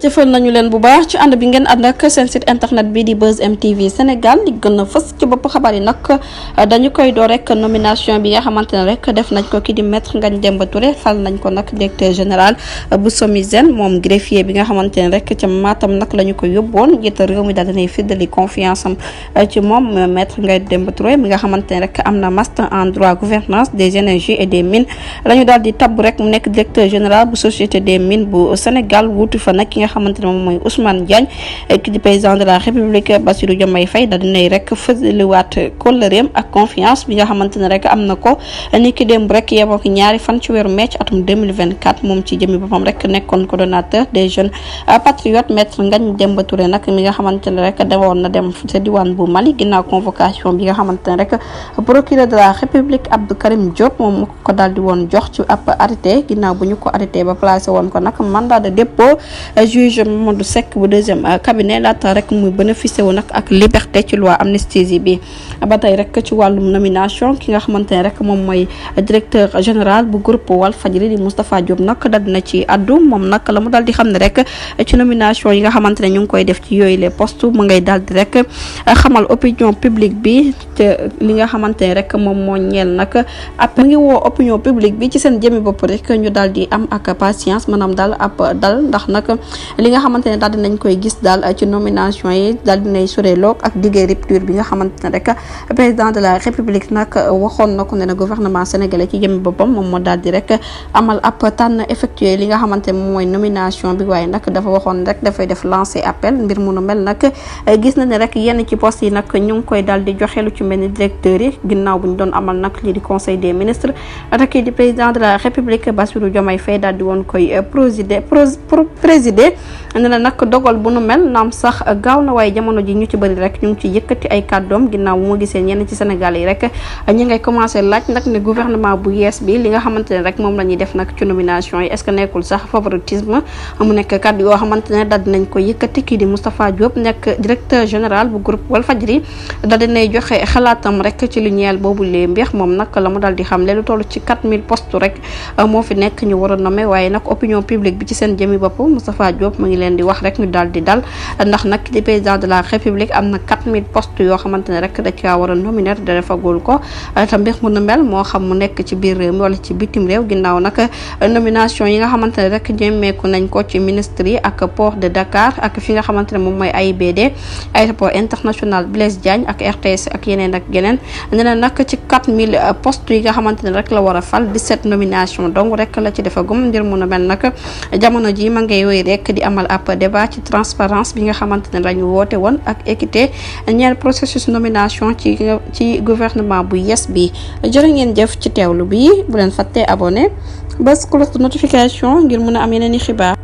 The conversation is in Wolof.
jëfal nañu leen bu baax ci ànd bi ngeen ànd ak seen site internet bi di Buzz MTV Sénégal li gën a fës ci bopp xabaar yi nag dañu koy door rek nomination bi nga xamante ne rek def nañ ko ki di maître Ngagne Demba Touré fal nañ ko nag directeur général bu SOMISEN moom greffier bi nga xamante ne rek ca Matam nag la ñu ko yóbboon njiitu réew mi daal dinay fiddali confiance am ci moom maître Ngagne Demba Touré mi nga xamante ne rek am na master en droit gouvernance des énergies et des mines la ñu daal di tabb rek mu nekk directeur général bu société des mines bu Sénégal wuutu fa nag ki nga xamante ne moom mooy Ousmane Diagne ki di président de la République Bassirou Diomaye Faye daal dinay rek fësaliwaat kóllëreem ak confiance bi nga xamante ne rek am na ko ni ki démb rek yemoo ko ñaari fan ci weeru mai atum 2024 moom ci jëmi boppam rek nekkoon coordonnateur des jeunes patriotes maître Ngagne Demba Touré nag mi nga xamante ne rek demoon na dem ca diwaan bu Mali ginnaaw convocation bi nga xamante ne rek procureur de la République Abdou Karim Diop moom ko daal di woon jox ci ab arrêté ginnaaw bu ñu ko arrêté ba placé woon ko nag mandat de dépôt juge Mamadou Seck bu deuxième cabinet laata rek muy bénéficié wu nag ak liberté ci loi amnistie bi ba tey rek ci wàllum nomination ki nga xamante ne rek moom mooy directeur général bu groupe Walfadjri di Moustapha Diop nag dal dina ci addu moom nag la mu daal di xam ne rek ci nomination yi nga xamante ne ñu ngi koy def ci yooyu les postes mu ngay daal di rek xamal opinion publique bi te li nga xamante ne rek moom moo ñeel nag ab mu ngi woo opinion publique bi ci seen jëmi bopp rek ñu daal di am ak patience maanaam daal ab dal ndax nag li nga xamante ne daal dinañ koy gis daal ci nomination yi daal dinay sureloog ak diggee rupture bi nga xamante ne rek président de la république nag waxoon na ko ne gouvernement sénégalais ci jëmi boppam moom moo daal di rek amal ab tànn effectué li nga xamante ne moom mooy nomination bi waaye nag dafa waxoon rek dafay def lancer appel mbir mu nu mel nag gis na ne rek yenn ci poste yi nag ñu ngi koy daal di joxe lu ci mel ni directeurs yi ginnaaw bu ñu doon amal nag lii di conseil des ministres ak kii di président de la république Bassirou Diomaye Faye daal di woon koy présider ne na nag dogal bu nu mel naam sax gaaw na waaye jamono ji ñu ci bëri rek ñu ngi ci yëkkati ay kàddoom ginnaaw bu ma gisee ñenn ci Sénégal yi rek ñi ngay commencé laaj nag ne gouvernement bu yees bi li nga xamante ne rek moom la ñuy def nag ci nomination yi est-ce que nekkul sax favoritisme mu nekk kàddu yoo xamante ne daal dinañ ko yëkkati kii di Moustapha Diop nekk directeur général bu groupe Walfadjri daal dinay joxe xalaatam rek ci lu ñeel boobu lee mbir moom nag la mu daal di xam lu toll ci 4000 postes rek moo fi nekk ñu war a nommer waaye nag opinion publique bi ci seen jëmi bopp Moustapha Diop mu ngi leen di wax rek ñu daal di dal ndax nag di président de la république am na 4000 postes yoo xamante ne rek da caa war a nominer da defagul ko te mbir mu nu mel moo xam mu nekk ci biir réew mi wala ci bitim réew ginnaaw nag nomination yi nga xamante ne rek ñemeeku nañ ko ci ministre yi ak port de Dakar ak fi nga xamante ne moom mooy AIBD aéroport international Blaise Diagne ak RTS ak yeneen ak yeneen nee na nag ci 4000 postes yi nga xamante ne rek la war a fal 17 nomination donc rek la ci defagum mbir mu nu mel nag jamono ji ma ngay wéy rek di amal ab débat ci transparence bi nga xamante ne lañu woote woon ak équité ñeel processus nomination ci gouvernement bu yes bi jërë ngeen jëf ci teewlu bi bu leen fàttee abonné bés cloche de notification ngir mën a am yeneen i xibaar